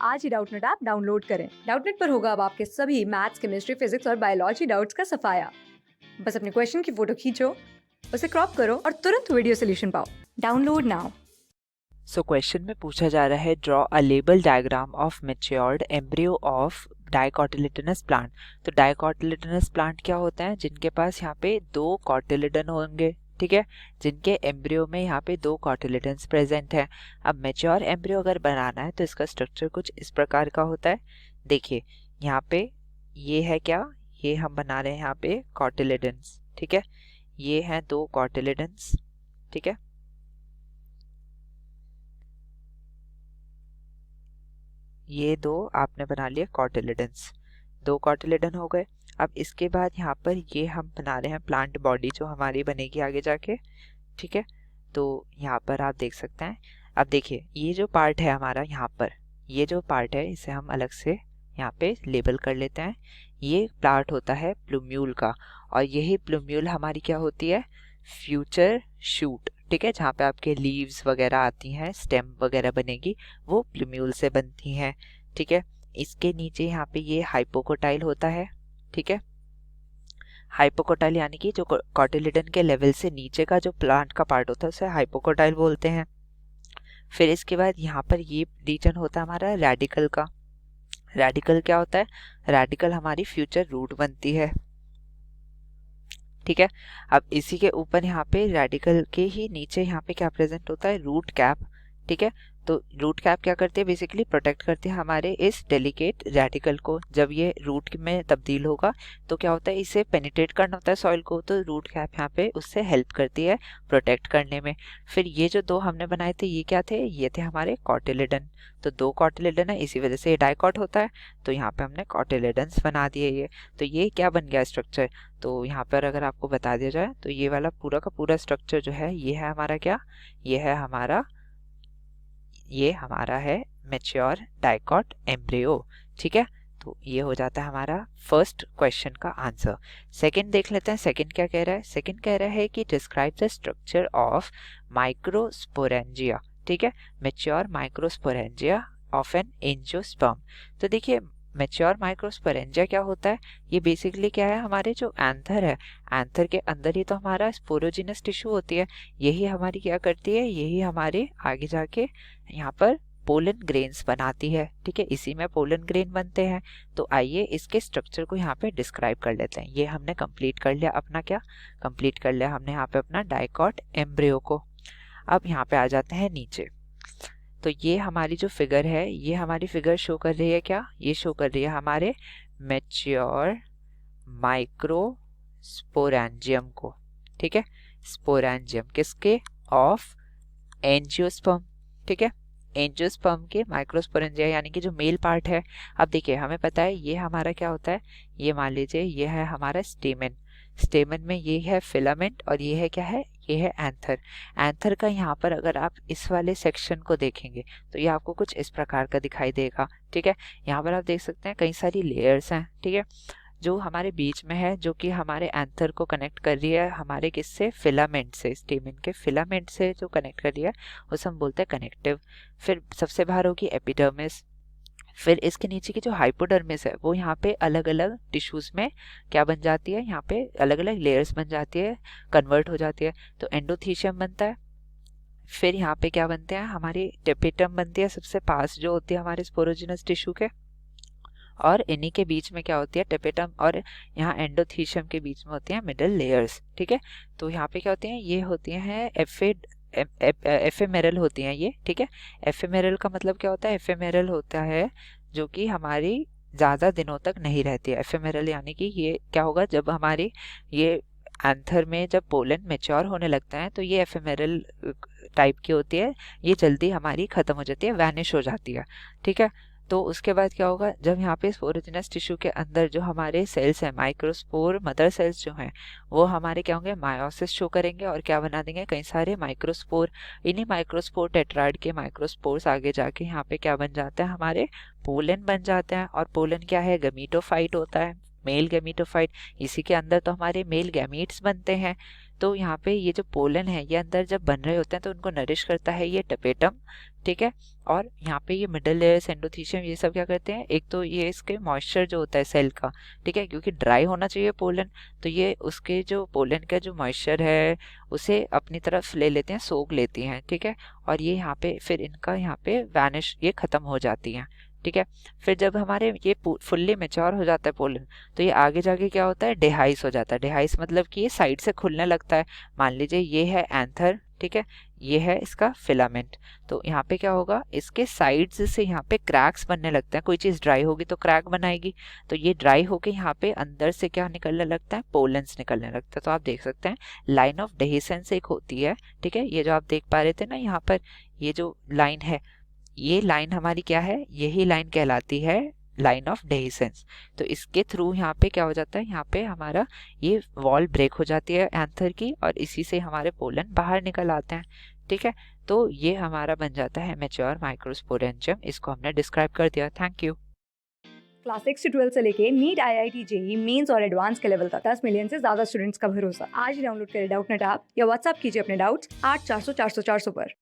आज ही Doubtnut app download करें। Doubtnut पर होगा अब आपके सभी मैथ्स, केमिस्ट्री, फिजिक्स और बायोलॉजी डाउट्स का सफाया। बस अपने क्वेश्चन की फोटो खींचो, उसे क्रॉप करो और तुरंत वीडियो सोल्यूशन पाओ। Download now. सो क्वेश्चन में पूछा जा रहा है, draw a label diagram of matured embryo of dicotyledonous plant. तो डाइकोटिलेडनस प्लांट क्या होता है? जिनके पास यहाँ पे दो कॉटिलेडन होंगे, ठीक है, जिनके एम्ब्रियो में यहाँ पे दो कॉटिलेडन्स प्रेजेंट है। अब मैच्योर एम्ब्रियो अगर बनाना है तो इसका स्ट्रक्चर कुछ इस प्रकार का होता है। देखिए यहाँ पे ये है क्या, ये हम बना रहे हैं यहाँ पे कॉटिलेडन्स, ठीक है, ये हैं दो कॉटिलेडन्स, ठीक है, ये दो आपने बना लिए कॉटिलेडन्स, दो कॉटिलेडन हो गए। अब इसके बाद यहाँ पर ये हम बना रहे हैं प्लांट बॉडी जो हमारी बनेगी आगे जाके, ठीक है। तो यहाँ पर आप देख सकते हैं। अब देखिए ये जो पार्ट है हमारा, यहाँ पर ये जो पार्ट है इसे हम अलग से यहाँ पे लेबल कर लेते हैं। ये पार्ट होता है प्लूम्यूल का, और यही प्लूम्यूल हमारी क्या होती है? फ्यूचर शूट, ठीक है, जहाँ पे आपके लीव्स वगैरह आती हैं, स्टेम वगैरह बनेगी, वो प्लूम्यूल से बनती हैं, ठीक है। इसके नीचे यहाँ पे ये हाइपोकोटाइल होता है, ठीक है। हाइपोकोटाइल यानी कि जो कॉटिलेडन के लेवल से नीचे का जो प्लांट का पार्ट होता है उसे हाइपोकोटाइल बोलते हैं। फिर इसके बाद यहाँ पर ये रीजन होता है हमारा रेडिकल का। रेडिकल क्या होता है? रेडिकल हमारी फ्यूचर रूट बनती है, ठीक है। अब इसी के ऊपर यहाँ पे रेडिकल के ही नीचे यहाँ पे क्या प्रेजेंट होता है? रूट कैप, ठीक है। तो रूट कैप क्या करती है? बेसिकली प्रोटेक्ट करती है हमारे इस डेलिकेट रेडिकल को। जब ये रूट में तब्दील होगा तो क्या होता है? इसे पेनिट्रेट करना होता है सॉइल को, तो रूट कैप यहाँ पे उससे हेल्प करती है प्रोटेक्ट करने में। फिर ये जो दो हमने बनाए थे ये क्या थे? ये थे हमारे कॉटिलेडन। तो दो कॉटिलेडन है, इसी वजह से ये डाइकॉट होता है, तो यहाँ पे हमने कॉटिलेडन्स बना दिए ये। तो ये क्या बन गया स्ट्रक्चर? तो यहाँ पर अगर आपको बता दिया जाए तो ये वाला पूरा का पूरा स्ट्रक्चर जो है ये है हमारा क्या? ये हमारा है मैच्योर डाइकॉट एम्ब्रियो, ठीक है। तो ये हो जाता है हमारा फर्स्ट क्वेश्चन का आंसर। सेकंड देख लेते हैं, सेकंड क्या कह रहा है? सेकंड कह रहा है कि describe the structure of microsporangia, ठीक है, mature microsporangia of an angiosperm. तो देखिए मैच्योर माइक्रोस्पोरेंजिया क्या होता है? ये बेसिकली क्या है? हमारे जो एंथर है, एंथर के अंदर ही तो हमारा स्पोरोजिनस टिश्यू होती है, यही हमारी क्या करती है? यही हमारे आगे जाके यहाँ पर पोलन ग्रेन्स बनाती है, ठीक है, इसी में पोलन ग्रेन बनते हैं। तो आइए इसके स्ट्रक्चर को यहाँ पे डिस्क्राइब कर लेते हैं। ये हमने कंप्लीट कर लिया अपना, क्या कंप्लीट कर लिया हमने यहाँ पे अपना डाइकॉट एम्ब्रियो को। अब यहाँ पे आ जाते हैं नीचे। तो ये हमारी जो फिगर है, ये हमारी फिगर शो कर रही है क्या? ये शो कर रही है हमारे मैच्योर माइक्रोस्पोरेंजियम को, ठीक है, स्पोरेंजियम किसके? ऑफ एंजियोस्पर्म, ठीक है, एंजियोस्पर्म के माइक्रोस्पोरेंजिया यानी कि जो मेल पार्ट है। अब देखिए हमें पता है ये हमारा क्या होता है, ये मान लीजिए ये है हमारा स्टेमन, स्टेमन में ये है फिलामेंट, और ये है क्या है? ये है एंथर। एंथर का यहाँ पर अगर आप इस वाले सेक्शन को देखेंगे तो ये आपको कुछ इस प्रकार का दिखाई देगा, ठीक है। यहाँ पर आप देख सकते हैं कई सारी लेयर्स हैं, ठीक है, जो हमारे बीच में है, जो कि हमारे एंथर को कनेक्ट कर रही है हमारे किससे? फिलामेंट से, स्टेमिन के फिलामेंट से जो कनेक्ट कर रही है उसे हम बोलते हैं कनेक्टिव। फिर सबसे बाहर होगी एपिडर्मिस। फिर इसके नीचे की जो हाइपोडर्मिस है वो यहाँ पे अलग अलग टिश्यूज में क्या बन जाती है? यहाँ पे अलग अलग लेयर्स बन जाती है, कन्वर्ट हो जाती है, तो एंडोथीशियम बनता है। फिर यहाँ पे क्या बनते हैं? हमारी टेपिटम बनती है सबसे पास जो होती है हमारे स्पोरोजिनस टिश्यू के, और इन्हीं के बीच में क्या होती है? टेपेटम और यहाँ एंडोथीशियम के बीच में होती है मिडल लेयर्स, ठीक है। तो यहाँ पे क्या होती हैं? ये होती हैं एफेमेरल होती हैं ये, ठीक है। एफेमेरल का मतलब क्या होता है? एफेमेरल होता है जो कि हमारी ज़्यादा दिनों तक नहीं रहती है। एफेमेरल यानी कि ये क्या होगा? जब हमारी ये एंथर में जब पोलन मेच्योर होने लगता है तो ये एफेमेरल टाइप की होती है, ये जल्दी हमारी ख़त्म हो जाती है, वैनिश हो जाती है, ठीक है। तो उसके बाद क्या होगा? जब यहाँ पे स्पोरोजिनस टिश्यू के अंदर जो हमारे सेल्स हैं, माइक्रोस्पोर मदर सेल्स जो हैं, वो हमारे क्या होंगे? मायोसिस शो करेंगे और क्या बना देंगे? कई सारे माइक्रोस्पोर। इन्हीं माइक्रोस्पोर टेट्राइड के माइक्रोस्पोर्स आगे जाके यहाँ पे क्या बन जाते हैं? हमारे पोलन बन जाते हैं। और पोलन क्या है? गमीटोफाइट होता है, मेल गैमीटोफाइट। इसी के अंदर तो हमारे मेल गैमीट्स बनते हैं। तो यहाँ पे ये जो पोलन है ये अंदर जब बन रहे होते हैं तो उनको नरिश करता है ये टपेटम, ठीक है। और यहाँ पे ये मिडल लेयर्स एंडोथीशियम ये सब क्या करते हैं, एक तो ये इसके मॉइस्चर जो होता है सेल का, ठीक है, क्योंकि ड्राई होना चाहिए पोलन, तो ये उसके जो पोलन का जो मॉइस्चर है उसे अपनी तरफ ले लेते हैं, सोख लेती हैं, ठीक है। और ये यहाँ पे फिर इनका यहाँ पे वैनिश, ये खत्म हो जाती हैं, ठीक है। फिर जब हमारे ये फुल्ली मेच्योर हो जाता है पोलन, तो ये आगे जाके क्या होता है, डेहाइस हो जाता है। डेहाइस मतलब कि ये साइड से खुलने लगता है। मान लीजिए ये है एंथर, ठीक है, ये है इसका फिलामेंट। तो यहाँ पे क्या होगा, इसके साइड्स से यहाँ पे क्रैक्स बनने लगते हैं। कोई चीज़ ड्राई होगी तो क्रैक बनाएगी, तो ये ड्राई होके यहाँ पे अंदर से क्या निकलने लगता है, पोलन्स निकलने लगता है। तो आप देख सकते हैं लाइन ऑफ डेहिसेंस एक होती है, ठीक है। ये जो आप देख पा रहे थे ना यहाँ पर, ये जो लाइन है, ये लाइन हमारी क्या है, यही लाइन कहलाती है लाइन ऑफ डेहिसेंस। तो इसके थ्रू यहाँ पे क्या हो जाता है, यहाँ पे हमारा ये वॉल ब्रेक हो जाती है एंथर की, और इसी से हमारे पोलन बाहर निकल आते हैं, ठीक है। तो ये हमारा बन जाता है मैच्योर माइक्रोस्पोरेंजियम। इसको हमने डिस्क्राइब कर दिया। Thank you. क्लास 6 से 12 से लेके नीट, IIT, JEE मेंस और एडवांस के लेवल तक 10 मिलियन से ज्यादा स्टूडेंट्स का भरोसा। आज ही डाउनलोड करें डाउटनेट ऐप या व्हाट्सएप कीजिए अपने डाउट्स 8400 400 400 पर।